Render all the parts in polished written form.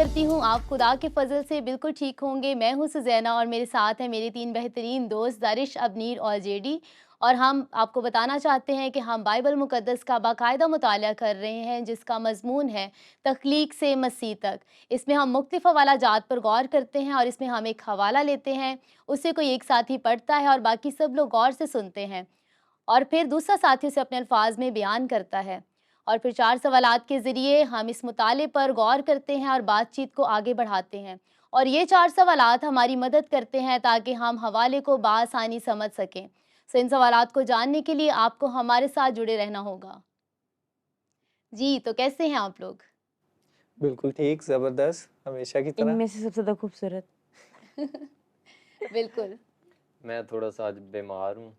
करती हूँ आप खुदा के फजल से बिल्कुल ठीक होंगे। मैं हूँ सुजैना और मेरे साथ हैं मेरे 3 बेहतरीन दोस्त दारिश, अबनीर और जेडी। और हम आपको बताना चाहते हैं कि हम बाइबल मुक़द्दस का बाकायदा मुताला कर रहे हैं, जिसका मज़मून है तख्लीक से मसीह तक। इसमें हम मुख्तलिफ़ हवालाजात पर गौर करते हैं और इसमें हम एक हवाला लेते हैं, उसे कोई एक साथी पढ़ता है और बाकी सब लोग गौर से सुनते हैं और फिर दूसरा साथी उसे अपने अल्फाज में बयान करता है। और फिर 4 सवालात के ज़रिए हम इस मुताले पर गौर करते हैं और बातचीत को आगे बढ़ाते हैं। और ये 4 सवालात हमारी मदद करते हैं ताकि हम हवाले को बआसानी समझ सकें। इन सवालात को जानने के लिए आपको हमारे साथ जुड़े रहना होगा। जी, तो कैसे हैं आप लोग? बिल्कुल ठीक, ज़बरदस्त, हमेशा की तरह। इनमें से सबसे ज़्यादा खूबसूरत। बिल्कुल। मैं थोड़ा-सा आज बीमार हूँ।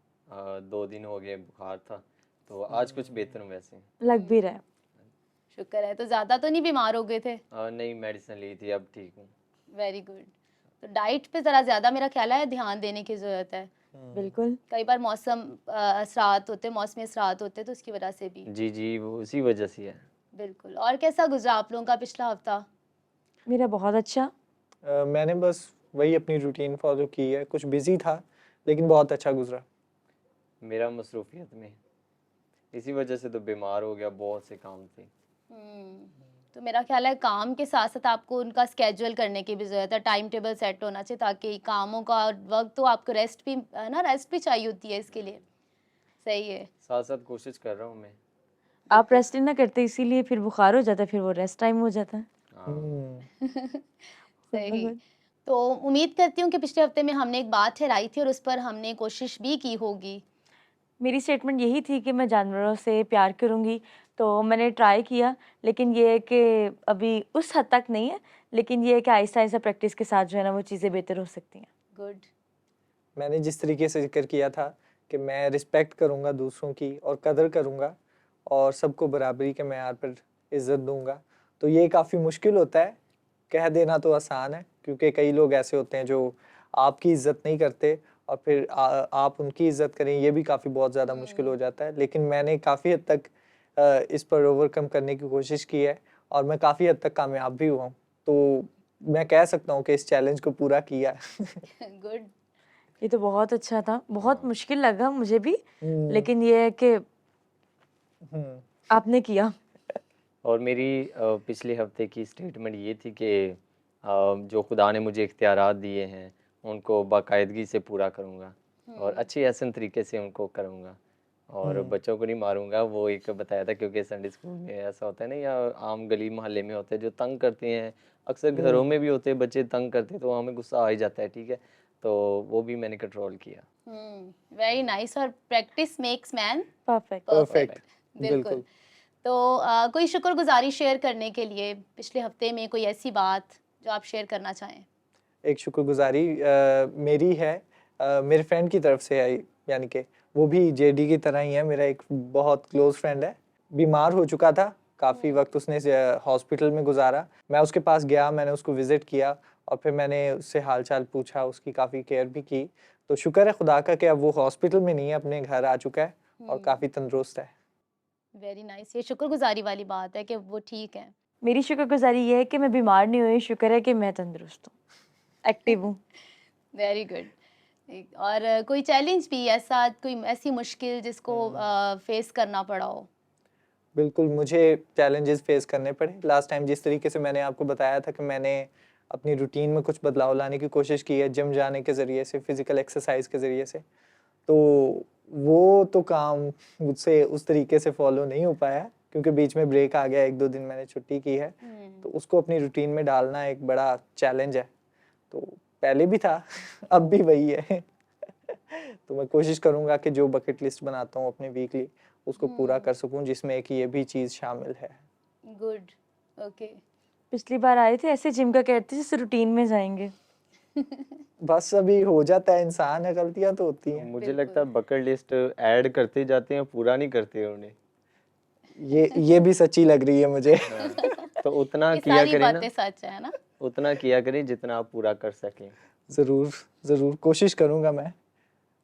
2 दिन हो गए बुखार था, तो आज कुछ बेहतर हूँ वैसे। लग भी रहा है। शुक्र है, तो ज़्यादा तो नहीं बीमार हो गए थे? नहीं मेडिसिन ली थी, अब ठीक हूँ। Very good. तो डाइट पे ज़रा ज़्यादा मेरा ख्याल है ध्यान देने की ज़रूरत है। बिल्कुल। कई बार मौसम असरात होते हैं, मौसमी असरात होते हैं, तो उसकी वजह से भी। जी, जी, वो उसी वजह से है। बिल्कुल। और कैसा गुज़रा आप लोगों का पिछला हफ़्ता? मेरा बहुत अच्छा। मैंने बस वही अपनी रूटीन फ़ॉलो की है, कुछ बिज़ी था, लेकिन बहुत अच्छा गुज़रा। मेरा मसरूफ़ियत में, इसी वजह से तो बीमार हो गया, बहुत से काम थे। तो मेरा ख्याल है काम के साथ-साथ आपको उनका स्केड्यूल करने की भी ज़रूरत है, टाइम टेबल सेट होना चाहिए ताकि कामों का वक़्त तो आपको रेस्ट भी है ना, रेस्ट भी चाहिए होती है इसके लिए। सही है। साथ-साथ कोशिश कर रहा हूँ मैं। आप रेस्ट ही ना करते इसीलिए फिर बुखार हो जाता है, फिर वो रेस्ट टाइम हो जाता है। हाँ, सही। तो उम्मीद करती हूँ कि पिछले हफ़्ते में हमने एक बात ठहराई थी और उस पर हमने कोशिश भी की होगी। मेरी स्टेटमेंट यही थी कि मैं जानवरों से प्यार करूँगी, तो मैंने ट्राई किया, लेकिन ये है कि अभी उस हद तक नहीं है, लेकिन ये है कि आहिस्ता-आहिस्ता प्रैक्टिस के साथ जो है ना वो चीज़ें बेहतर हो सकती हैं। गुड। मैंने जिस तरीके से ज़िक्र किया था कि मैं रिस्पेक्ट करूँगा दूसरों की और कदर करूँगा और सबको बराबरी के मेयार पर इज़्ज़त दूँगा, तो ये काफ़ी मुश्किल होता है। कह देना तो आसान है, क्योंकि कई लोग ऐसे होते हैं जो आपकी इज़्ज़त नहीं करते और फिर आप उनकी इज़्ज़त करें, ये भी काफ़ी बहुत ज़्यादा मुश्किल हो जाता है। लेकिन मैंने काफ़ी हद तक इस पर ओवरकम करने की कोशिश की है और मैं काफ़ी हद तक कामयाब भी हुआ हूँ। तो मैं कह सकता हूँ कि इस चैलेंज को पूरा किया। गुड। ये तो बहुत अच्छा था, बहुत हाँ। मुश्किल लगा मुझे भी, हुँ, लेकिन ये है कि हुँ, आपने किया। और मेरी पिछले हफ़्ते की स्टेटमेंट ये थी कि जो खुदा ने मुझे इख्तियारात दिए हैं, उनको बाकायदगी से पूरा करूँगा और अच्छे हसन तरीके से उनको करूँगा और हुँ, बच्चों को नहीं मारूँगा। वो एक बताया था, क्योंकि संडे स्कूल में ऐसा होता है ना, या आम गली मोहल्ले में होते हैं जो तंग करते हैं, अक्सर घरों हुँ। में भी होते हैं बच्चे तंग करते हैं, तो हमें गुस्सा आ ही जाता है, ठीक है? तो वो भी मैंने कंट्रोल किया। Very nice. और practice makes man perfect. Perfect, perfect. बिल्कुल। बिल्कुल। तो कोई शुक्रगुज़ारी शेयर करने के लिए पिछले हफ़्ते में कोई ऐसी बात जो आप शेयर करना चाहें? एक शुक्रगुज़ारी मेरी है, मेरे फ्रेंड की तरफ से आई, यानी कि वो भी जेडी की तरह ही है, मेरा एक बहुत क्लोज़ फ्रेंड है। बीमार हो चुका था, काफ़ी वक़्त उसने हॉस्पिटल में गुज़ारा। मैं उसके पास गया, मैंने उसको विज़िट किया और फिर मैंने उससे हाल-चाल पूछा, उसकी काफ़ी केयर भी की। तो शुक्र है खुदा का कि अब वो हॉस्पिटल में नहीं है, अपने घर आ चुका है और काफ़ी तंदुरुस्त है। Very nice. ये शुक्रगुज़ारी वाली बात है कि वो ठीक है। मेरी शुक्रगुज़ारी ये है कि मैं बीमार नहीं हुई, शुक्र है कि मैं तंदुरुस्त हूँ, एक्टिव हूँ। Very good. और कोई चैलेंज भी ऐसा, कोई ऐसी मुश्किल जिसको फेस करना पड़ा हो? बिल्कुल, मुझे चैलेंजेस फ़ेस करने पड़े। लास्ट टाइम जिस तरीके से मैंने आपको बताया था कि मैंने अपनी रूटीन में कुछ बदलाव लाने की कोशिश की है, जिम जाने के ज़रिए से, फ़िज़िकल एक्सरसाइज़ के ज़रिए से। तो वो तो काम मुझसे उस तरीके से फ़ॉलो नहीं हो पाया, क्योंकि बीच में ब्रेक आ गया, 1-2 दिन मैंने छुट्टी की है। तो उसको अपनी रूटीन में डालना एक बड़ा चैलेंज है। तो पहले भी था, अब भी वही है। तो मैं कोशिश करूँगा कि जो बकेट लिस्ट बनाता हूँ अपनी वीकली, उसको पूरा कर सकूँ, जिसमें एक ये भी चीज़ शामिल है। गुड। ओके। पिछली बार आए थे ऐसे जिम का कहते थे जैसे रूटीन में जाएँगे। बस अभी हो जाता है, इंसान है, गलतियाँ तो होती हैं। मुझे लगता बिल्कुल। है बकेट लिस्ट ऐड करते जाते हैं, पूरा नहीं करते उन्हें। ये भी सच्ची लग रही है मुझे। हाँ, तो उतना ये किया सारी करें ना, बातें सच है ना? उतना किया करें जितना आप पूरा कर सकें। ज़रूर, ज़रूर कोशिश करूँगा मैं।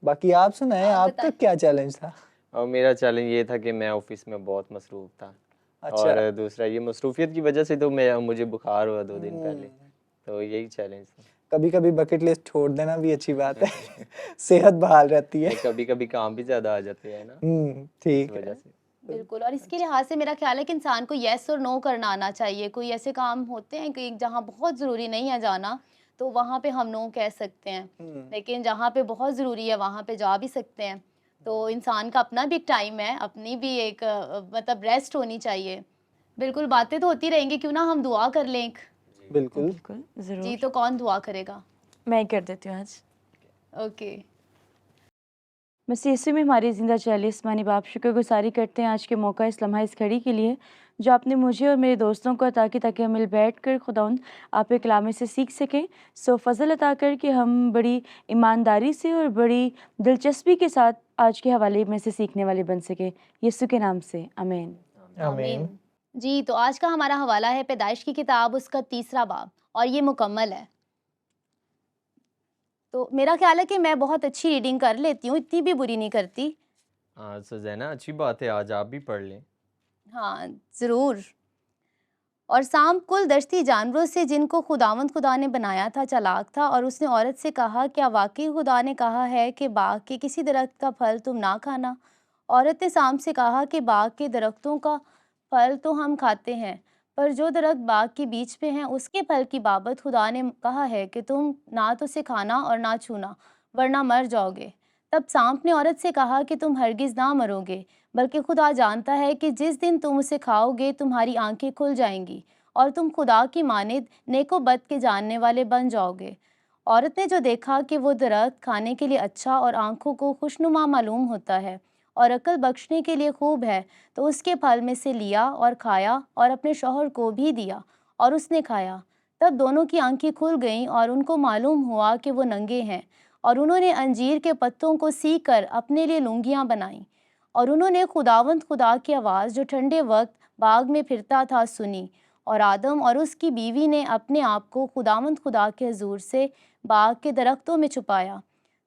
बाकी आप सुनाएँ, आप आपका बताएं। क्या चैलेंज था? और मेरा चैलेंज ये था कि मैं ऑफिस में बहुत मसरूफ़ था अच्छा। और दूसरा ये मसरूफियत की वजह से तो मुझे बुखार हुआ 2 दिन पहले, तो यही चैलेंज था। कभी कभी बकेट लिस्ट छोड़ देना भी अच्छी बात है। सेहत बहाल रहती है। नहीं, कभी-कभी काम भी ज़्यादा आ जाते हैं ना, इस ठीक वजह है। से। बिल्कुल, और इसके लिहाज से मेरा ख्याल है कि इंसान को येस और नो करना आना चाहिए। कोई ऐसे काम होते हैं कि जहाँ बहुत ज़रूरी नहीं है जाना, तो वहाँ पे हम नो कह सकते हैं। लेकिन जहाँ पे बहुत ज़रूरी है, वहाँ पे जा भी सकते हैं। तो इंसान का अपना भी एक टाइम है, अपनी भी एक मतलब रेस्ट होनी चाहिए। बिल्कुल, बातें तो होती रहेंगी, क्यों ना हम दुआ कर लें एक? बिल्कुल। बिल्कुल, जी, ज़रूर। तो कौन दुआ करेगा? मैं ही कर देती हूँ आज। ओके। मसीह यीशु में हमारी ज़िंदा चली आसमानी बाप, शुक्रगुज़ारी करते हैं आज के मौका, इस लम्हा, इस घड़ी के लिए जो आपने मुझे और मेरे दोस्तों को अता की, ताकि हम मिल बैठ कर खुदाउंद आप के कलाम में से सीख सकें। सो फजल अता कर कि हम बड़ी ईमानदारी से और बड़ी दिलचस्पी के साथ आज के हवाले में से सीखने वाले बन सके। यीशु के नाम से आमीन। आमीन। जी, तो आज का हमारा हवाला है पैदाइश की किताब, उसका 3रा बाब, और ये मुकम्मल है। तो मेरा ख्याल है कि मैं बहुत अच्छी रीडिंग कर लेती हूँ, इतनी भी बुरी नहीं करती। हाँ, सुज़ैना अच्छी बात है, आज आप भी पढ़ लें। हाँ, ज़रूर। और साम कुल दश्ती जानवरों से जिनको खुदावंद खुदा ने बनाया था चालाक था, और उसने औरत से कहा, क्या वाकई खुदा ने कहा है कि बाग के किसी दरख्त का फल तुम ना खाना? औरत ने साम से कहा कि बाग के दरख्तों का फल तो हम खाते हैं, पर जो दरख्त बाग के बीच में है उसके फल की बाबत खुदा ने कहा है कि तुम ना तो उसे खाना और ना छूना, वरना मर जाओगे। तब सांप ने औरत से कहा कि तुम हरगिज ना मरोगे, बल्कि खुदा जानता है कि जिस दिन तुम उसे खाओगे तुम्हारी आंखें खुल जाएंगी और तुम खुदा की मानिद नेको बद के जानने वाले बन जाओगे। औरत ने जो देखा कि वो दरख्त खाने के लिए अच्छा और आंखों को खुशनुमा मालूम होता है और अकल बख्शने के लिए खूब है, तो उसके फल में से लिया और खाया और अपने शौहर को भी दिया और उसने खाया। तब दोनों की आंखें खुल गईं और उनको मालूम हुआ कि वो नंगे हैं, और उन्होंने अंजीर के पत्तों को सी कर अपने लिए लुंगियां बनाईं। और उन्होंने खुदावंद खुदा की आवाज़ जो ठंडे वक्त बाग में फिरता था सुनी, और आदम और उसकी बीवी ने अपने आप को खुदावंद खुदा के हजूर से बाग के दरख्तों में छुपाया।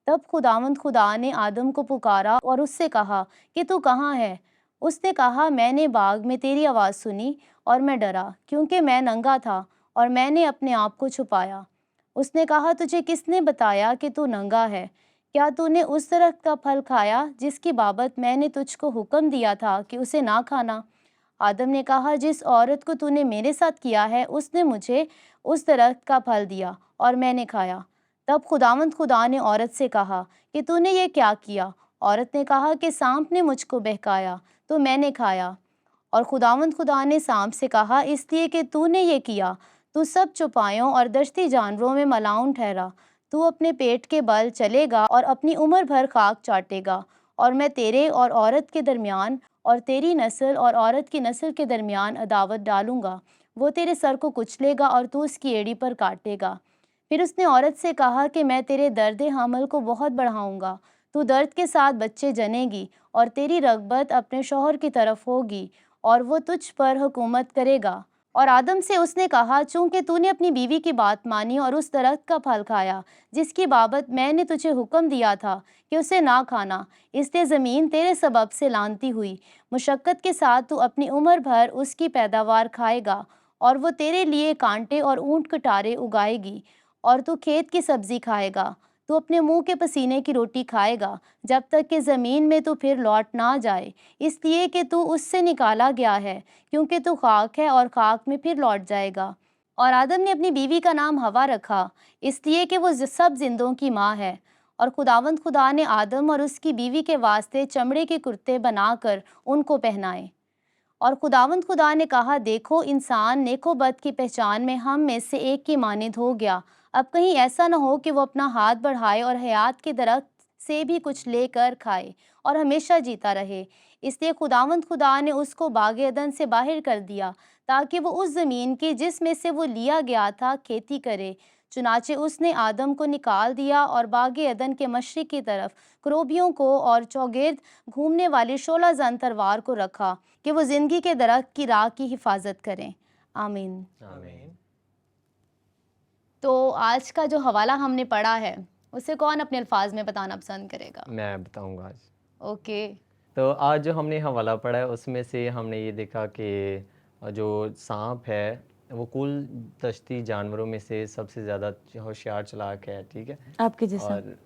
तब खुदावंद खुदा ने आदम को पुकारा और उससे कहा कि तू कहाँ है? उसने कहा, मैंने बाग में तेरी आवाज़ सुनी और मैं डरा, क्योंकि मैं नंगा था और मैंने अपने आप को छुपाया। उसने कहा, तुझे किसने बताया कि तू नंगा है? क्या तूने उस दरख्त का फल खाया जिसकी बाबत मैंने तुझको हुक्म दिया था कि उसे ना खाना? आदम ने कहा, जिस औरत को तूने मेरे साथ किया है उसने मुझे उस दरख्त का फल दिया और मैंने खाया। तब खुदावंद खुदा ने औरत से कहा कि तूने ये क्या किया? औरत ने कहा कि सांप ने मुझको बहकाया तो मैंने खाया। और खुदावंद खुदा ने सांप से कहा, इसलिए कि तूने ये किया, तू सब चौपायों और दश्ती जानवरों में मलाउन ठहरा। तू अपने पेट के बल चलेगा और अपनी उम्र भर खाक चाटेगा, और मैं तेरे और औरत के दरमियान और तेरी नस्ल और औरत की नस्ल के दरमियान अदावत डालूंगा। वो तेरे सर को कुचलेगा और तू उसकी एड़ी पर काटेगा। फिर उसने औरत से कहा कि मैं तेरे दर्द हमल को बहुत बढ़ाऊंगा। तू दर्द के साथ बच्चे जनेगी और तेरी रगबत अपने शौहर की तरफ होगी और वो तुझ पर हुकूमत करेगा। और आदम से उसने कहा, चूंकि तूने अपनी बीवी की बात मानी और उस दरख्त का फल खाया जिसकी बाबत मैंने तुझे हुक्म दिया था कि उसे ना खाना, इसलिए ज़मीन तेरे सबब से लानती हुई। मुशक्क़त के साथ तू अपनी उम्र भर उसकी पैदावार खाएगा, और वो तेरे लिए कांटे और ऊंट कटारे उगाएगी, और तू खेत की सब्ज़ी खाएगा। तू अपने मुंह के पसीने की रोटी खाएगा जब तक कि ज़मीन में तू फिर लौट ना जाए, इसलिए कि तू उससे निकाला गया है, क्योंकि तू खाक है और खाक में फिर लौट जाएगा। और आदम ने अपनी बीवी का नाम हवा रखा, इसलिए कि वो सब जिंदों की माँ है। और खुदावंद खुदा ने आदम और उसकी बीवी के वास्ते चमड़े के कुर्ते बनाकर उनको पहनाए। और खुदावंद खुदा ने कहा, देखो, इंसान नेको बद की पहचान में हम में से एक की मानिद हो गया। अब कहीं ऐसा न हो कि वो अपना हाथ बढ़ाए और हयात के दरख्त से भी कुछ लेकर खाए और हमेशा जीता रहे। इसलिए खुदावंद खुदा ने उसको बागे अदन से बाहर कर दिया, ताकि वो उस ज़मीन की जिसमें से वो लिया गया था खेती करे। चुनाचे उसने आदम को निकाल दिया और बागे अदन के मशरिक की तरफ क्रोबियों को और चौगिर्द घूमने वाली 16 जन तलवार को रखा कि वो ज़िंदगी के दरख्त की राह की हिफाजत करें। आमीन। आमीन। तो आज का जो हवाला हमने पढ़ा है उसे कौन अपने अल्फाज में बताना पसंद करेगा? मैं बताऊंगा आज। ओके। तो आज जो हमने हवाला पढ़ा है उसमें से हमने ये देखा कि जो सांप है वो कुल दश्ती जानवरों में से सबसे ज़्यादा होशियार चालाक है, ठीक है। आपके जैसा। और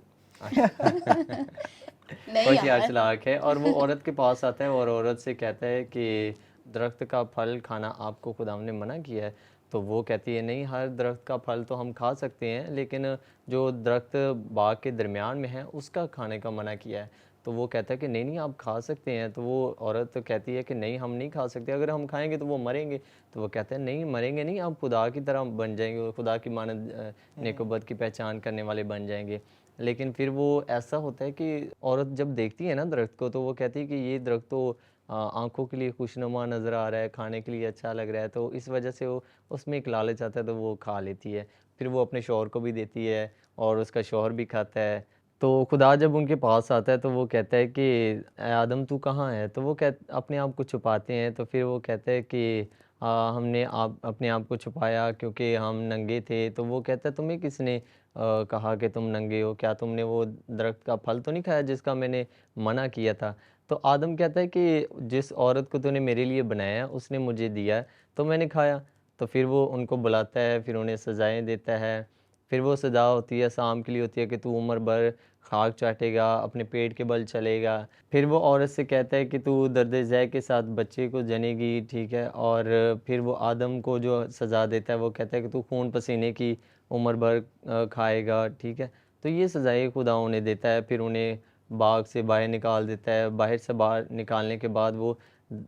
नहीं होशियार यार। चालाक है और वो औरत के पास आता है और औरत से कहता है कि दरख्त का फल खाना आपको खुदा ने मना किया है। तो वो कहती है नहीं, हर दरख्त का फल तो हम खा सकते हैं, लेकिन जो दरख्त बाग के दरमियान में है उसका खाने का मना किया है। तो वो कहता है कि नहीं नहीं आप खा सकते हैं। तो वो औरत कहती है कि नहीं हम नहीं खा सकते, अगर हम खाएंगे तो वो मरेंगे। तो वो कहते हैं नहीं मरेंगे नहीं, आप खुदा की तरह बन जाएंगे, खुदा की मानद नेकोबद की पहचान करने वाले बन जाएंगे। लेकिन फिर वो ऐसा होता है कि औरत जब देखती है ना दरख्त को, तो वो कहती है कि ये दरख्त तो आंखों के लिए खुशनुमा नज़र आ रहा है, खाने के लिए अच्छा लग रहा है, तो इस वजह से वो उसमें एक लालच आता है तो वो खा लेती है। फिर वो अपने शौहर को भी देती है और उसका शौहर भी खाता है। तो खुदा जब उनके पास आता है तो वो कहता है कि "ए आदम तू कहाँ है?" तो वो अपने आप को छुपाते हैं। तो फिर वो कहता है कि हमने अपने आप को छुपाया क्योंकि हम नंगे थे। तो वो कहता है तुम्हें किसने कहा कि तुम नंगे हो? क्या तुमने वो दरख्त का फल तो नहीं खाया जिसका मैंने मना किया था? तो आदम कहता है कि जिस औरत को तूने मेरे लिए बनाया है उसने मुझे दिया है तो मैंने खाया। तो फिर वो उनको बुलाता है, फिर उन्हें सज़ाएँ देता है। फिर वो सज़ा होती है, शाम के लिए होती है कि तू उम्र भर खाक चाटेगा, अपने पेट के बल चलेगा। फिर वो औरत से कहता है कि तू दर्द ज़य के साथ बच्चे को जनेगी, ठीक है। और फिर वो आदम को जो सज़ा देता है वो कहता है कि तू खून पसीने की उम्र भर खाएगा, ठीक है। तो ये सज़ाएँ खुदा उन्हें देता है। फिर उन्हें बाग से बाहर निकाल देता है। बाहर से बाहर निकालने के बाद वो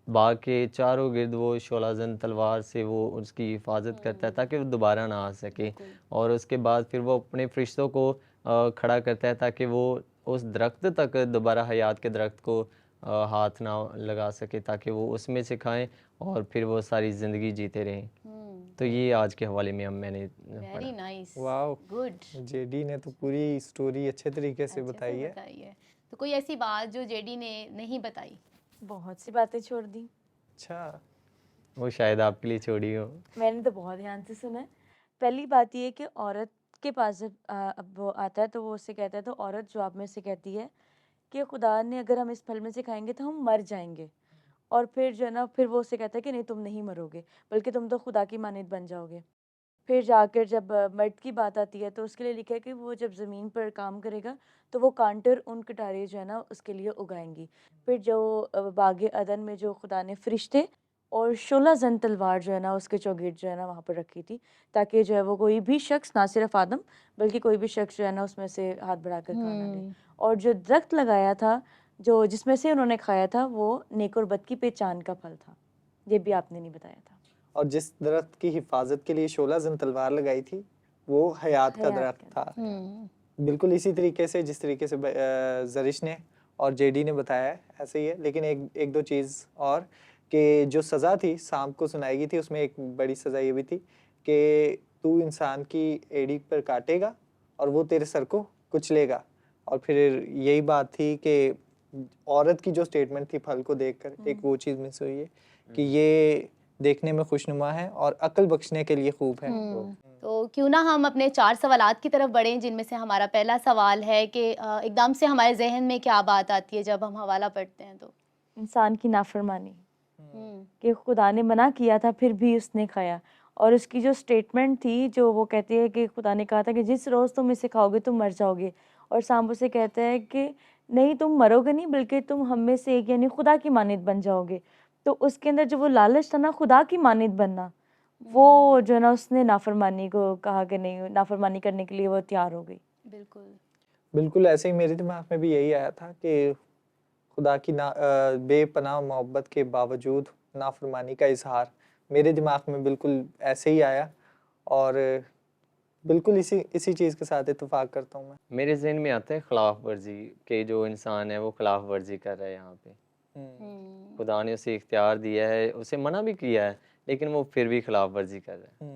बाग के चारों गिर्द वो शोलाज़न तलवार से वो उसकी हिफाजत करता है ताकि वो दोबारा ना आ सके। बिल्कुल। और उसके बाद फिर वो अपने फरिश्तों को खड़ा करता है ताकि वो उस दरख्त तक दोबारा हयात के दरख्त को हाथ ना लगा सके, ताकि वो उसमें से खाएं और फिर वो सारी ज़िंदगी जीते रहें। तो ये आज के हवाले में मैंने वेरी पढ़ा। Nice, wow, good. जेडी ने तो पूरी स्टोरी अच्छे तरीके से अच्छे बताई से है। बताई है। तो कोई ऐसी बात जो जेडी ने नहीं बताई? बहुत सी बातें छोड़ दी। अच्छा, वो शायद आपके लिए छोड़ी हो। मैंने तो बहुत ध्यान से सुना है। पहली बात ये है कि औरत के पास जब अब वो आता है तो वो उससे कहता है, तो औरत जवाब में से कहती है कि खुदा ने अगर हम इस फल में से खाएंगे तो हम मर जाएंगे। और फिर जो है ना, फिर वो उससे कहता है कि नहीं तुम नहीं मरोगे, बल्कि तुम तो खुदा की मानद बन जाओगे। फिर जाकर जब मर्द की बात आती है तो उसके लिए लिखा है कि वो जब ज़मीन पर काम करेगा तो वो कांटर उन कटारे जो है ना उसके लिए उगाएंगी। फिर जो बागे अदन में जो खुदा ने फरिश्ते और 16 जन तलवार जो है ना उसके चौगिर्द जो है ना वहाँ पर रखी थी, ताकि जो है वो कोई भी शख्स, ना सिर्फ आदम बल्कि कोई भी शख्स जो है ना उसमें से हाथ बढ़ाकर खा ना ले। और जो दरख्त लगाया था जो जिसमें से उन्होंने खाया था वो नेक और बद की पहचान का फल था। ये भी आपने नहीं बताया था। और जिस दरख्त की हिफाजत के लिए शोला जन तलवार लगाई थी वो हयात का हयात दरख्त का था। बिल्कुल इसी तरीके से जिस तरीके से जरिश ने और जेडी ने बताया है ऐसे ही है। लेकिन एक दो चीज़ और, कि जो सज़ा थी शाम को सुनाई गई थी उसमें एक बड़ी सज़ा ये भी थी कि तू इंसान की एड़ी पर काटेगा और वो तेरे सर को कुचलेगा। और फिर यही बात थी कि औरत की जो स्टेटमेंट थी फल को देखकर, एक वो चीज़ मिस हुई है कि ये देखने में खुशनुमा है और अक्ल बख्शने के लिए खूब है। तो क्यों ना हम अपने 4 सवालात की तरफ बढ़ें, जिनमें से हमारा पहला सवाल है कि एकदम से हमारे जहन में क्या बात आती है जब हम हवाला पढ़ते हैं तो? इंसान की नाफरमानी, कि खुदा ने मना किया था फिर भी उसने खाया। और उसकी जो स्टेटमेंट थी जो वो कहती है कि खुदा ने कहा था कि जिस रोज़ तुम इसे खाओगे तुम मर जाओगे, और सांप उसे कहता है कि नहीं तुम मरोगे नहीं बल्कि तुम हम में से एक यानी खुदा की मानद बन जाओगे। तो उसके अंदर जो वो लालच था ना खुदा की मानद बनना, वो जो है ना उसने नाफरमानी को कहा कि नहीं, नाफरमानी करने के लिए वो तैयार हो गई। बिल्कुल। बिल्कुल ऐसे ही मेरे दिमाग में भी यही आया था कि खुदा की बेपनाह मोहब्बत के बावजूद नाफरमानी का इजहार मेरे दिमाग में बिल्कुल ऐसे ही आया। और बिल्कुल इसी चीज़ के साथ इत्तेफाक करता हूँ मैं। मेरे ज़हन में आता है खिलाफ वर्जी, के जो इंसान है वो खिलाफ वर्जी कर रहा है यहाँ पे। खुदा ने उसे इख्तियार दिया है, उसे मना भी किया है, लेकिन वो फिर भी खिलाफ वर्जी कर रहा है।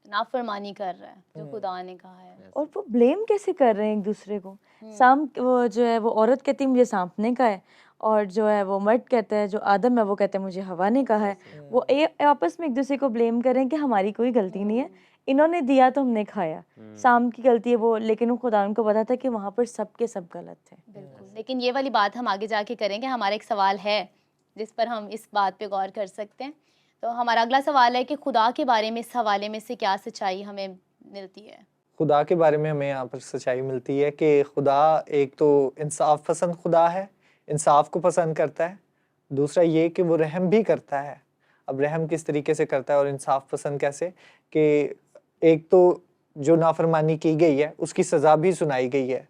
नाफरमानी कर रहा है जो खुदा ने कहा है। और वो ब्लेम कैसे कर रहे हैं एक दूसरे को। सांप वो जो है वो औरत कहती है मुझे सांप ने कहा है, और जो है वो मर्द कहता है, जो आदम है वो कहता है मुझे हवा ने कहा है। वो आपस में एक दूसरे को ब्लेम कर रहे हैं कि हमारी कोई गलती नहीं है, इन्होंने दिया तो हमने खाया, सांप की गलती है वो। लेकिन वो खुदा उनको पता था कि वहाँ पर सब के सब गलत थे। बिल्कुल। लेकिन ये वाली बात हम आगे जाके करेंगे। हमारा एक सवाल है जिस पर हम इस बात पे गौर कर सकते हैं। तो हमारा अगला सवाल है कि खुदा के बारे में इस हवाले में से क्या सच्चाई हमें मिलती है? खुदा के बारे में हमें यहाँ पर सच्चाई मिलती है कि खुदा एक तो इंसाफ पसंद खुदा है, इंसाफ को पसंद करता है। दूसरा ये कि वो रहम भी करता है। अब रहम किस तरीके से करता है और इंसाफ पसंद कैसे, कि एक तो जो नाफरमानी की गई है उसकी सज़ा भी सुनाई गई है।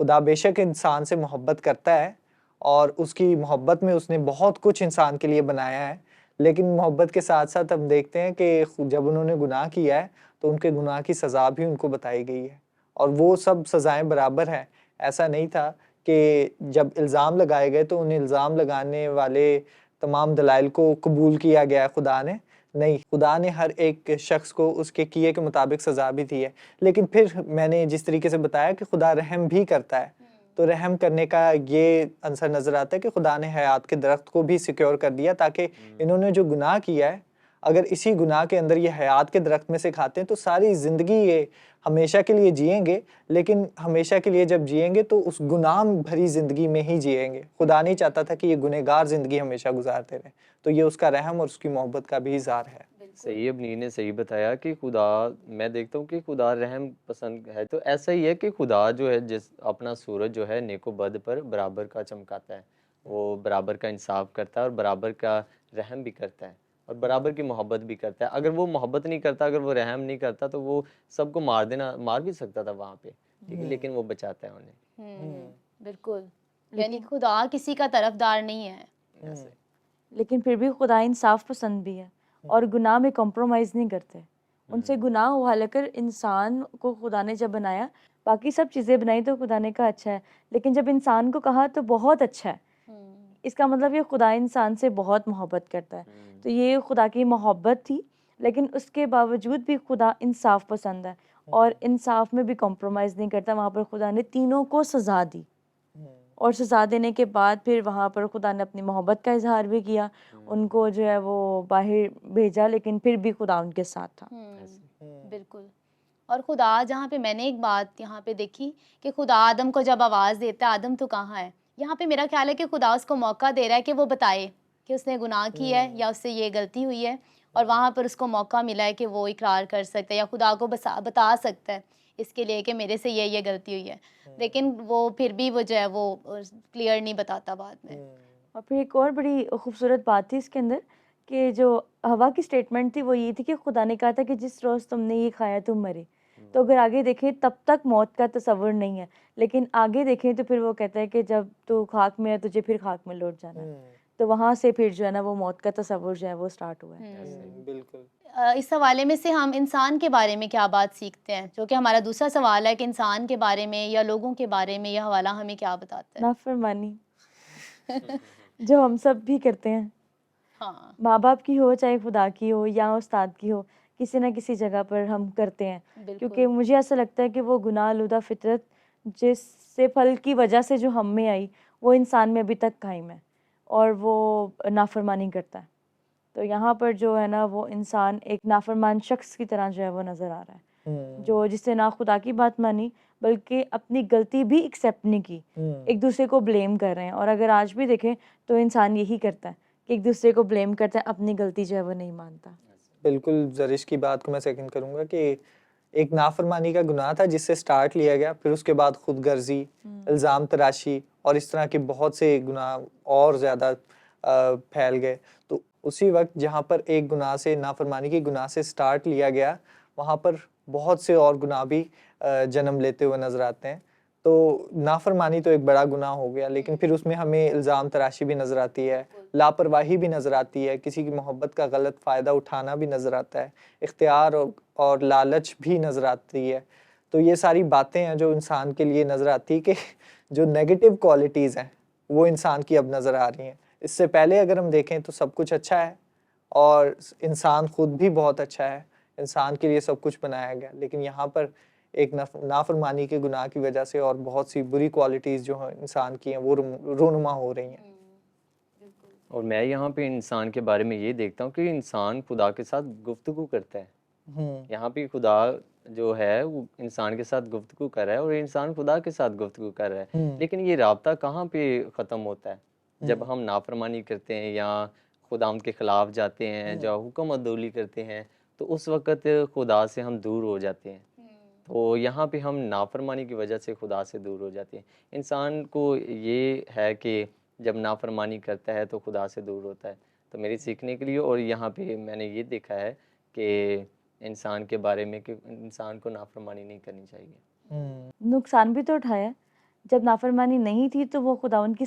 खुदा बेशक इंसान से मोहब्बत करता है और उसकी मोहब्बत में उसने बहुत कुछ इंसान के लिए बनाया है, लेकिन मोहब्बत के साथ साथ हम देखते हैं कि जब उन्होंने गुनाह किया है तो उनके गुनाह की सज़ा भी उनको बताई गई है और वो सब सज़ाएं बराबर हैं। ऐसा नहीं था कि जब इल्ज़ाम लगाए गए तो उन इल्ज़ाम लगाने वाले तमाम दलाइल को कबूल किया गया खुदा ने। नहीं, खुदा ने हर एक शख्स को उसके किए के मुताबिक सज़ा भी दी है। लेकिन फिर मैंने जिस तरीके से बताया कि खुदा रहम भी करता है, तो रहम करने का ये अंसर नज़र आता है कि खुदा ने हयात के दरख्त को भी सिक्योर कर दिया, ताकि इन्होंने जो गुनाह किया है, अगर इसी गुनाह के अंदर ये हयात के दरख्त में से खाते हैं तो सारी ज़िंदगी ये हमेशा के लिए जिएंगे, लेकिन हमेशा के लिए जब जिएंगे तो उस गुनाह भरी ज़िंदगी में ही जिएंगे। खुदा नहीं चाहता था कि ये गुनहगार ज़िंदगी हमेशा गुजारते रहें। तो ये उसका रहम और उसकी मोहब्बत का भी इज़हार है। सही, अबनीर ने सही बताया कि खुदा, मैं देखता हूँ कि खुदा रहम पसंद है। तो ऐसा ही है कि खुदा जो है जिस अपना सूरज जो है नेको बद पर बराबर का चमकाता है, वो बराबर का इंसाफ करता है और बराबर का रहम भी करता है और बराबर की मोहब्बत भी करता है। अगर वो मोहब्बत नहीं करता, अगर वो रहम नहीं करता, तो वो सबको मार भी सकता था वहाँ पे, ठीक है, लेकिन वो बचाता है उन्हें। बिल्कुल, यानी खुदा किसी का तरफदार नहीं है। ऐसे लेकिन फिर भी खुदा इंसाफ पसंद भी है और गुनाह में कॉम्प्रोमाइज़ नहीं करते। उनसे गुनाह हुआ, लेकर इंसान को खुदा ने जब बनाया, बाकी सब चीज़ें बनाई तो खुदा ने कहा अच्छा है, लेकिन जब इंसान को कहा तो बहुत अच्छा है। इसका मतलब ये खुदा इंसान से बहुत मोहब्बत करता है। तो ये खुदा की मोहब्बत थी, लेकिन उसके बावजूद भी खुदा इंसाफ पसंद है और इंसाफ में भी कॉम्प्रोमाइज़ नहीं करता। वहाँ पर खुदा ने तीनों को सज़ा दी और सज़ा देने के बाद फिर वहाँ पर खुदा ने अपनी मोहब्बत का इजहार भी किया, उनको जो है वो बाहर भेजा, लेकिन फिर भी खुदा उनके साथ था। बिल्कुल। और खुदा, जहाँ पे मैंने एक बात यहाँ पे देखी कि खुदा आदम को जब आवाज़ देता है, आदम तो कहाँ है, यहाँ पे मेरा ख्याल है कि खुदा उसको मौका दे रहा है कि वो बताए कि उसने गुनाह किया है या उससे ये गलती हुई है, और वहाँ पर उसको मौका मिला है कि वो इकरार कर सकता है या खुदा को बता सकता है इसके लिए कि मेरे से ये गलती हुई है। लेकिन वो फिर भी वो जो है वो क्लियर नहीं बताता बाद में। और फिर एक और बड़ी खूबसूरत बात थी इसके अंदर कि जो हवा की स्टेटमेंट थी वो ये थी कि खुदा ने कहा था कि जिस रोज़ तुमने ये खाया तुम मरे। तो अगर आगे देखें तब तक मौत का तसव्वुर नहीं है, लेकिन आगे देखें तो फिर वो कहता है कि जब तू खाक में है तुझे फिर खाक में लौट जाना है। तो वहाँ से फिर जो है ना वो मौत का तसव्वुर जो है वो स्टार्ट हुआ है। बिल्कुल। इस हवाले में से हम इंसान के बारे में क्या बात सीखते हैं, जो कि हमारा दूसरा सवाल है कि इंसान के बारे में या लोगों के बारे में यह हवाला हमें क्या बताता है? नाफरमानी जो हम सब भी करते हैं, हाँ, माँ बाप की हो चाहे खुदा की हो या उस्ताद की हो, किसी ना किसी जगह पर हम करते हैं। क्योंकि बिल्कुल। मुझे ऐसा लगता है कि वो गुनाह आलूदा फितरत जिससे फल की वजह से जो हम में आई वो इंसान में अभी तक कायम है और वो नाफरमानी करता है। तो यहाँ पर जो है ना वो इंसान एक नाफरमान शख्स की तरह जो है वो नज़र आ रहा है, जो जिससे ना खुदा की बात मानी बल्कि अपनी गलती भी एक्सेप्ट नहीं की, एक दूसरे को ब्लेम कर रहे हैं। और अगर आज भी देखें तो इंसान यही करता है कि एक दूसरे को ब्लेम करता है, अपनी गलती जो है वो नहीं मानता। बिल्कुल, ज़रिश की बात को मैं सेकंड करूँगा कि एक नाफरमानी का गुनाह था जिससे स्टार्ट लिया गया, फिर उसके बाद खुदगर्जी, इल्ज़ाम तराशी और इस तरह के बहुत से गुनाह और ज़्यादा फैल गए। तो उसी वक़्त जहाँ पर एक गुनाह से, नाफरमानी के गुनाह से स्टार्ट लिया गया, वहाँ पर बहुत से और गुनाह भी जन्म लेते हुए नज़र आते हैं। तो नाफरमानी तो एक बड़ा गुनाह हो गया, लेकिन फिर उसमें हमें इल्ज़ाम तराशी भी नज़र आती है, लापरवाही भी नज़र आती है, किसी की मोहब्बत का गलत फ़ायदा उठाना भी नज़र आता है, इख्तियार और लालच भी नज़र आती है। तो ये सारी बातें हैं जो इंसान के लिए नज़र आती है कि जो नेगेटिव क्वालिटीज़ हैं वो इंसान की अब नज़र आ रही हैं। इससे पहले अगर हम देखें तो सब कुछ अच्छा है और इंसान खुद भी बहुत अच्छा है, इंसान के लिए सब कुछ बनाया गया, लेकिन यहाँ पर एक नाफरमानी के गुनाह की वजह से और बहुत सी बुरी क्वालिटीज़ जो हैं इंसान की हैं वो रोनुमा हो रही हैं। और मैं यहाँ पे इंसान के बारे में ये देखता हूँ कि इंसान खुदा के साथ गुफ्तगू करता है। यहाँ पे खुदा जो है वो इंसान के साथ गुफ्तगू कर रहा है और इंसान खुदा के साथ गुफ्तगू कर रहा है। हम्म लेकिन ये राब्ता कहाँ पे ख़त्म होता है? जब हम्म हम नाफरमानी करते हैं या खुदावंद के ख़िलाफ़ जाते हैं, हम्म जो हुक्म अदौली करते हैं, तो उस वक़्त खुदा से हम दूर हो जाते हैं। तो यहाँ पे हम नाफरमानी की वजह से खुदा से दूर हो जाते हैं। इंसान को ये है कि जब नाफरमानी करता है तो खुदा से दूर होता है। तो मेरे सीखने के लिए और यहाँ पे मैंने ये देखा है कि इंसान के बारे में कि इंसान को नाफरमानी नहीं करनी चाहिए। नुकसान भी तो उठाया। जब नाफरमानी नहीं थी तो वो खुदावंद की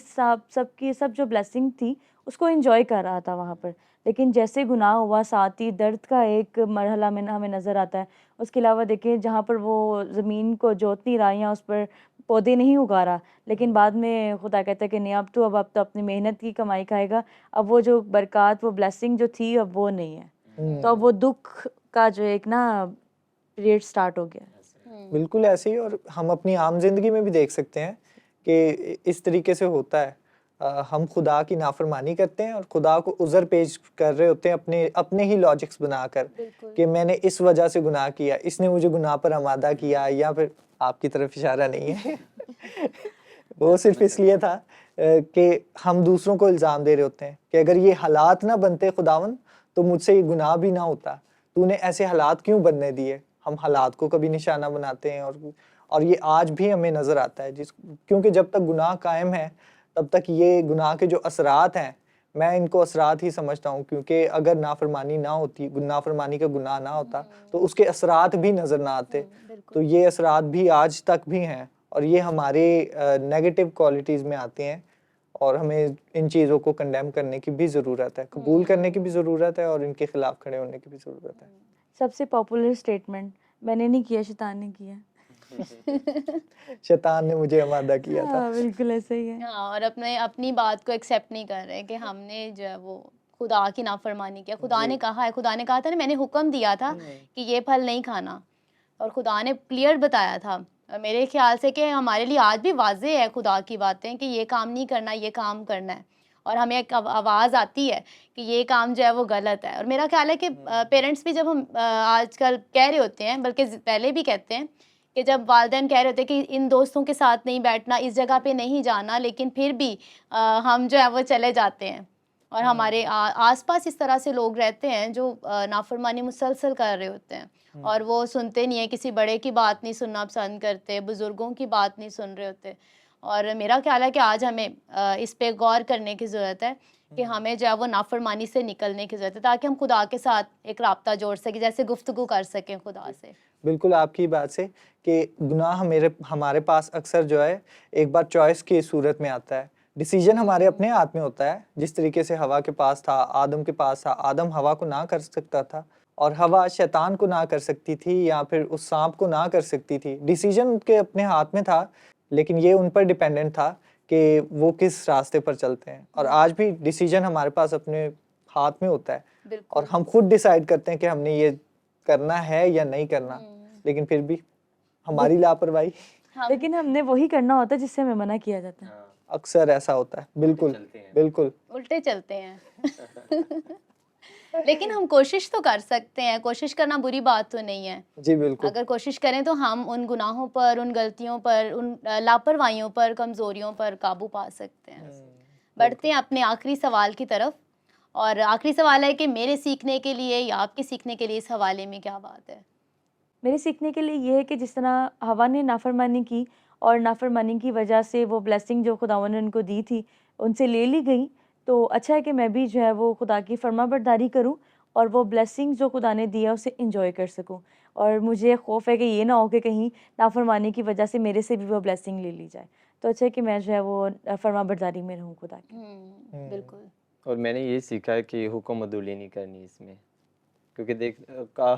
सब जो ब्लेसिंग थी उसको एंजॉय कर रहा था वहाँ पर। लेकिन जैसे गुनाह हुआ साथ ही दर्द का एक मरहला में हमें नज़र आता है। उसके अलावा देखिए जहाँ पर वो ज़मीन को जोत नहीं रहा या उस पर पौधे नहीं उगा रहा, लेकिन बाद में खुदा कहता है कि नहीं अब तो अपनी मेहनत की कमाई खाएगा। अब वो जो बरक़ात वो ब्लेसिंग जो थी अब वो नहीं है। तो अब वो दुःख का जो एक ना पीरियड स्टार्ट हो गया। बिल्कुल ऐसे ही। और हम अपनी आम जिंदगी में भी देख सकते हैं कि इस तरीके से होता है। हम खुदा की नाफरमानी करते हैं और खुदा को उज़र पेश कर रहे होते हैं अपने अपने ही लॉजिक्स बनाकर कि मैंने इस वजह से गुनाह किया, इसने मुझे गुनाह पर आमादा किया, या फिर आपकी तरफ इशारा नहीं है वो सिर्फ इसलिए था कि हम दूसरों को इल्ज़ाम दे रहे होते हैं कि अगर ये हालात ना बनते खुदावन तो मुझसे ये गुनाह भी ना होता, तूने ऐसे हालात क्यों बनने दिए। हम हालात को कभी निशाना बनाते हैं और ये आज भी हमें नज़र आता है क्योंकि जब तक गुनाह कायम है तब तक ये गुनाह के जो असरात हैं, मैं इनको असरात ही समझता हूँ, क्योंकि अगर नाफरमानी ना होती, नाफरमानी का गुनाह ना होता तो उसके असरात भी नज़र ना आते। तो ये असरात भी आज तक भी हैं और ये हमारे नेगेटिव क्वालिटीज़ में आते हैं और हमें इन चीज़ों को कंडेम करने की भी ज़रूरत है, कबूल करने की भी ज़रूरत है और इनके खिलाफ खड़े होने की भी ज़रूरत है। सबसे पॉपुलर स्टेटमेंट, मैंने नहीं किया शैतान ने किया। शैतान ने मुझे आमादा किया था। हाँ, बिल्कुल ऐसा ही है। हाँ, और अपनी बात को एक्सेप्ट नहीं कर रहे कि हमने जो है वो खुदा की नाफरमानी किया। खुदा ने कहा है, खुदा ने कहा था ना, मैंने हुक्म दिया था कि ये फल नहीं खाना, और खुदा ने क्लियर बताया था। मेरे ख्याल से कि हमारे लिए आज भी वाज़ेह है खुदा की बातें कि ये काम नहीं करना, ये काम करना है, और हमें एक आवाज़ आती है कि ये काम जो है वो गलत है। और मेरा ख्याल है कि पेरेंट्स भी जब हम आजकल कह रहे होते हैं, बल्कि पहले भी कहते हैं कि जब वालिदैन कह रहे होते हैं कि इन दोस्तों के साथ नहीं बैठना, इस जगह पे नहीं जाना, लेकिन फिर भी हम जो है वो चले जाते हैं। और हमारे आसपास इस तरह से लोग रहते हैं जो नाफरमानी मुसलसल कर रहे होते हैं, और वो सुनते नहीं है, किसी बड़े की बात नहीं सुनना पसंद करते, बुज़ुर्गों की बात नहीं सुन रहे होते। और मेरा ख्याल है कि आज हमें इस पे गौर करने की ज़रूरत है कि हमें जो है वो नाफरमानी से निकलने की ज़रूरत है, ताकि हम खुदा के साथ एक राब्ता जोड़ सकें, जैसे गुफ्तगू कर सकें खुदा से। बिल्कुल आपकी बात से कि गुनाह हमारे पास अक्सर जो है एक बार चॉइस की सूरत में आता है। डिसीजन हमारे अपने हाथ में होता है। जिस तरीके से हवा के पास था, आदम के पास था, आदम हवा को ना कर सकता था और हवा शैतान को ना कर सकती थी या फिर उस सांप को ना कर सकती थी। डिसीजन उनके अपने हाथ में था, लेकिन ये उन पर डिपेंडेंट था कि वो किस रास्ते पर चलते हैं। और आज भी डिसीजन हमारे पास अपने हाथ में होता है और हम खुद डिसाइड करते हैं कि हमने ये करना है या नहीं करना, लेकिन फिर भी हमारी लापरवाही। लेकिन हमने वही करना होता है जिससे हमें मना किया जाता है। अक्सर ऐसा होता है। बिल्कुल बिल्कुल उल्टे चलते हैं लेकिन हम कोशिश तो कर सकते हैं, कोशिश करना बुरी बात तो नहीं है। जी बिल्कुल। अगर कोशिश करें तो हम उन गुनाहों पर, उन गलतियों पर, उन लापरवाहियों पर, कमज़ोरियों पर काबू पा सकते हैं। बढ़ते हैं अपने आखिरी सवाल की तरफ, और आखिरी सवाल है कि मेरे सीखने के लिए या आपके सीखने के लिए इस हवाले में क्या बात है? मेरे सीखने के लिए ये है कि जिस तरह हवा ने नाफरमानी की और नाफरमानी की वजह से वो ब्लेसिंग जो खुदावंद ने उनको दी थी उनसे ले ली गई, तो अच्छा है कि मैं भी जो है वो खुदा की फरमाबरदारी करूं और वो ब्लेसिंग जो खुदा ने दिया उसे इंजॉय कर सकूं। और मुझे खौफ है कि ये ना हो कि कहीं नाफरमानी की वजह से मेरे से भी वो ब्लेसिंग ले ली जाए। तो अच्छा है कि मैं जो है वो फरमाबरदारी में रहूँ खुदा की। बिल्कुल। और मैंने ये सीखा है कि हुक्म अदौली नहीं करनी इसमें, क्योंकि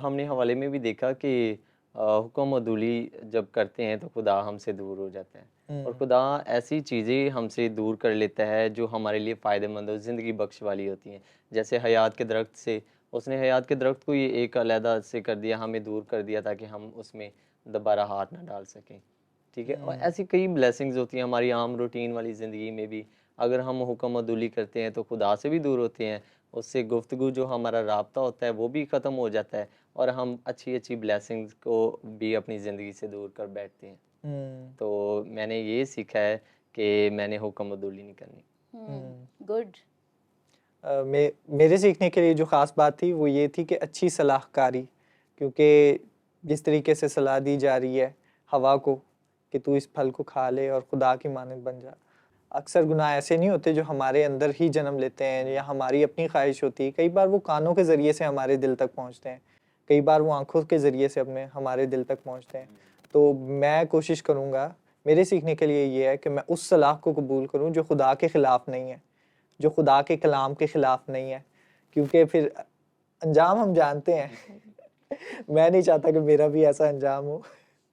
हमने हवाले में भी देखा कि हुक्म अदौली जब करते हैं तो खुदा हमसे दूर हो जाता है और खुदा ऐसी चीज़ें हमसे दूर कर लेता है जो हमारे लिए फ़ायदेमंद और ज़िंदगी बख्श वाली होती हैं। जैसे हयात के दरख्त से उसने हयात के दरख्त को ये एक अलहदा से कर दिया, हमें दूर कर दिया ताकि हम उसमें दोबारा हाथ ना डाल सकें। ठीक है, और ऐसी कई ब्लेसिंग्स होती हैं हमारी आम रूटीन वाली ज़िंदगी में भी। अगर हम हुक्म अदौली करते हैं तो खुदा से भी दूर होते हैं उससे गुफ्तगू जो हमारा राब्ता होता है वो भी ख़त्म हो जाता है और हम अच्छी अच्छी ब्लेसिंग्स को भी अपनी ज़िंदगी से दूर कर बैठते हैं। तो मैंने ये सीखा है कि मैंने हुक्म अदूली नहीं करनी। गुड। मेरे सीखने के लिए जो ख़ास बात थी वो ये थी कि अच्छी सलाहकारी, क्योंकि जिस तरीके से सलाह दी जा रही है हवा को कि तू इस फल को खा ले और खुदा की मानद बन जा। अक्सर गुनाह ऐसे नहीं होते जो हमारे अंदर ही जन्म लेते हैं या हमारी अपनी ख्वाहिश होती है, कई बार वो कानों के ज़रिए से हमारे दिल तक पहुंचते हैं, कई बार वो आंखों के ज़रिए से अपने हमारे दिल तक पहुंचते हैं। तो मैं कोशिश करूँगा, मेरे सीखने के लिए ये है कि मैं उस सलाह को कबूल करूँ जो खुदा के ख़िलाफ़ नहीं है, जो खुदा के कलाम के ख़िलाफ़ नहीं है, क्योंकि फिर अंजाम हम जानते हैं। मैं नहीं चाहता कि मेरा भी ऐसा अंजाम हो।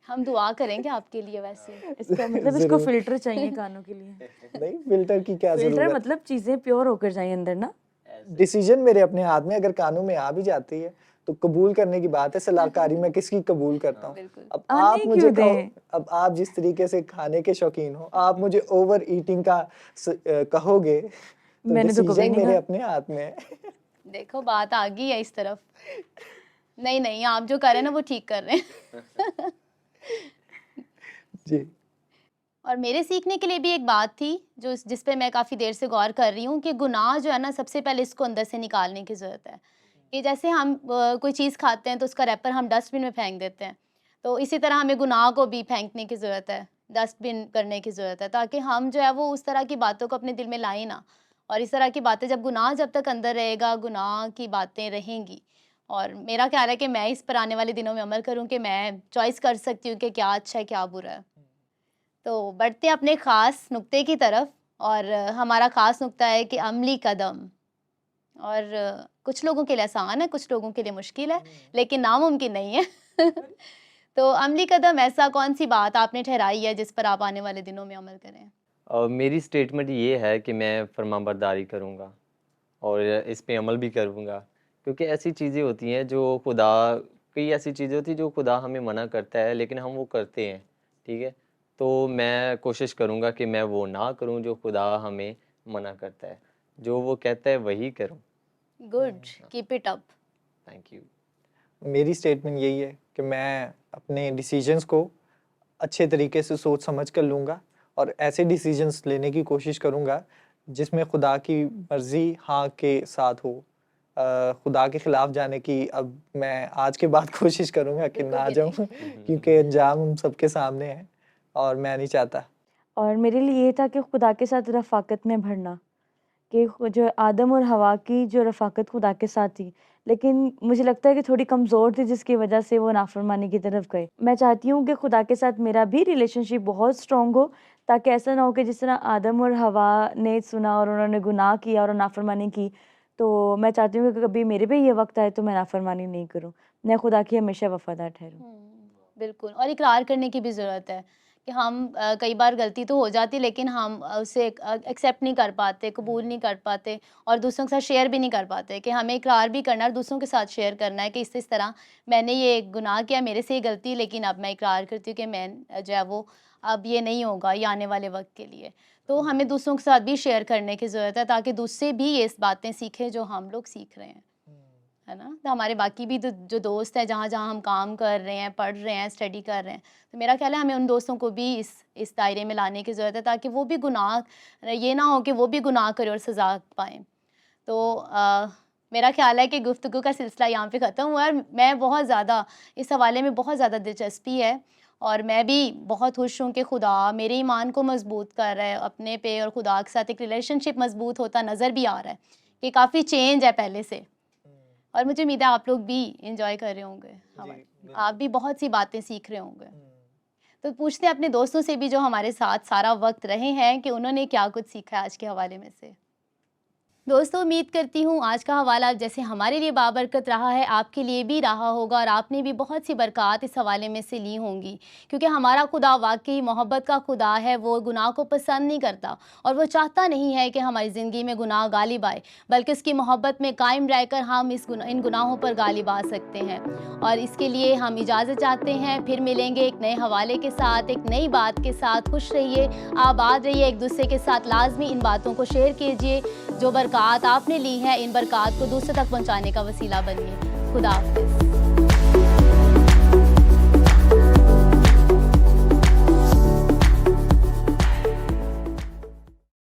हम दुआ करेंगे आपके लिए वैसे। इसका मतलब इसको फ़िल्टर चाहिए कानों के लिए। नहीं, फ़िल्टर की क्या फ़िल्टर ज़रूरत? मतलब चीज़ें प्योर होकर जाएँ अंदर ना। डिसीजन मेरे अपने हाथ में, अगर कानों में आ भी जाती है तो कबूल करने की बात है। सलाहकारी मैं किसकी कबूल करता हूँ? बिल्कुल। अब आने आप मुझे क्यों कहो, दें? अब आप जिस तरीके से खाने के शौकीन हो, आप मुझे ओवर ईटिंग का कहोगे तो मैंने तो कभी डिसीजन नहीं मेरे कहा। अपने हाथ में है। देखो बात आ गई है इस तरफ। नहीं नहीं, आप जो कर रहे हैं ना वो ठीक कर रहे हैं। जी। और मेरे सीखने के लिए भी एक बात थी जो जिस पे मैं काफ़ी देर से गौर कर रही हूँ कि गुनाह जो है ना, सबसे पहले इसको अंदर से निकालने की ज़रूरत है। कि जैसे हम कोई चीज़ खाते हैं तो उसका रैपर हम डस्टबिन में फेंक देते हैं, तो इसी तरह हमें गुनाह को भी फेंकने की ज़रूरत है, डस्टबिन करने की ज़रूरत है, ताकि हम जो है वो उस तरह की बातों को अपने दिल में लाएं ना। और इस तरह की बातें, जब गुनाह जब तक अंदर रहेगा, गुनाह की बातें रहेंगी। और मेरा ख्याल है कि मैं इस पर आने वाले दिनों में अमल करूँ कि मैं चॉइस कर सकती हूँ कि क्या अच्छा है, क्या बुरा है। तो बढ़ते हैं अपने ख़ास नुक्ते की तरफ, और हमारा ख़ास नुक्ता है कि अमली कदम। और कुछ लोगों के लिए आसान है, कुछ लोगों के लिए मुश्किल है, लेकिन नामुमकिन नहीं है। तो अमली कदम ऐसा कौन-सी बात आपने ठहराई है जिस पर आप आने वाले दिनों में अमल करें? मेरी स्टेटमेंट ये है कि मैं फरमाबरदारी करूँगा और इस पे अमल भी करूँगा, क्योंकि ऐसी चीज़ें होती हैं जो खुदा, कई ऐसी चीज़ें होती हैं जो खुदा हमें मना करता है लेकिन हम वो करते हैं, ठीक है? तो मैं कोशिश करूँगा कि मैं वो ना करूँ जो खुदा हमें मना करता है, जो वो कहता है वही करूँ। Good, keep it up. Thank you. मेरी स्टेटमेंट यही है कि मैं अपने डिसीजंस को अच्छे तरीके से सोच समझ कर लूँगा और ऐसे डिसीजंस लेने की कोशिश करूँगा जिसमें खुदा की मर्ज़ी हाँ के साथ हो। खुदा के ख़िलाफ़ जाने की अब मैं आज के बाद कोशिश करूँगा कि बिल्कुल ना भी जाऊँ, नहीं। क्योंकि अंजाम हम सबके सामने है और मैं नहीं चाहता। और मेरे लिए ये था कि खुदा के साथ रफ़ाकत में बढ़ना, कि जो आदम और हवा की जो रफ़ाकत खुदा के साथ थी, लेकिन मुझे लगता है कि थोड़ी कमज़ोर थी जिसकी वजह से वो नाफ़रमानी की तरफ गए। मैं चाहती हूँ कि खुदा के साथ मेरा भी रिलेशनशिप बहुत स्ट्रॉन्ग हो, ताकि ऐसा ना हो कि जिस तरह आदम और हवा ने सुना और उन्होंने गुनाह किया और नाफ़रमानी की, तो मैं चाहती हूँ कि कभी मेरे पे ये वक़्त आए तो मैं नाफ़रमानी नहीं करूँ। मैं खुदा की हमेशा वफ़ादार ठहरूँ। बिल्कुल, और इकरार करने की भी ज़रूरत है कि हम कई बार गलती तो हो जाती है, लेकिन हम उसे एक्सेप्ट नहीं कर पाते, कबूल नहीं कर पाते और दूसरों के साथ शेयर भी नहीं कर पाते। कि हमें इकरार भी करना है और दूसरों के साथ शेयर करना है कि इस तरह मैंने ये गुनाह किया, मेरे से ये गलती, लेकिन अब मैं इकरार करती हूँ कि मैं जो है वो अब ये नहीं होगा, ये आने वाले वक्त के लिए। तो हमें दूसरों के साथ भी शेयर करने की ज़रूरत है, ताकि दूसरे भी ये बातें सीखें जो हम लोग सीख रहे हैं, है ना? तो हमारे बाकी भी जो दोस्त हैं, जहाँ-जहाँ हम काम कर रहे हैं, पढ़ रहे हैं, स्टडी कर रहे हैं, तो मेरा ख्याल है हमें उन दोस्तों को भी इस दायरे में लाने की ज़रूरत है, ताकि वो भी गुनाह, ये ना हो कि वो भी गुनाह करें और सज़ा पाएँ। तो मेरा ख्याल है कि गुफ्तगू का सिलसिला यहाँ पे ख़त्म हुआ है। मैं बहुत ज़्यादा इस हवाले में बहुत ज़्यादा दिलचस्पी है, और मैं भी बहुत खुश हूँ कि खुदा मेरे ईमान को मज़बूत कर रहा है अपने पे, और खुदा के साथ एक रिलेशनशिप मज़बूत होता नज़र भी आ रहा है कि काफ़ी चेंज है पहले से। और मुझे उम्मीद है आप लोग भी एंजॉय कर रहे होंगे, आप भी बहुत सी बातें सीख रहे होंगे। तो पूछते हैं अपने दोस्तों से भी जो हमारे साथ सारा वक्त रहे हैं कि उन्होंने क्या कुछ सीखा है आज के हवाले में से। दोस्तों, उम्मीद करती हूँ आज का हवाला जैसे हमारे लिए बाबरकत रहा है, आपके लिए भी रहा होगा, और आपने भी बहुत सी बरक़ात इस हवाले में से ली होंगी, क्योंकि हमारा खुदा वाकई मोहब्बत का खुदा है। वो गुनाह को पसंद नहीं करता, और वो चाहता नहीं है कि हमारी ज़िंदगी में गुनाह गालिब आए, बल्कि उसकी मोहब्बत में कायम रहकर हम इन गुनाहों पर गालिब आ सकते हैं। और इसके लिए हम इजाज़त चाहते हैं। फिर मिलेंगे एक नए हवाले के साथ, एक नई बात के साथ। खुश रहिए, आबाद रहिए, एक दूसरे के साथ लाजमी इन बातों को शेयर कीजिए जो बरक़ात आपने ली हैं, इन बरक़ात को दूसरों तक पहुँचाने का वसीला बनिए। खुदा हाफ़िज़।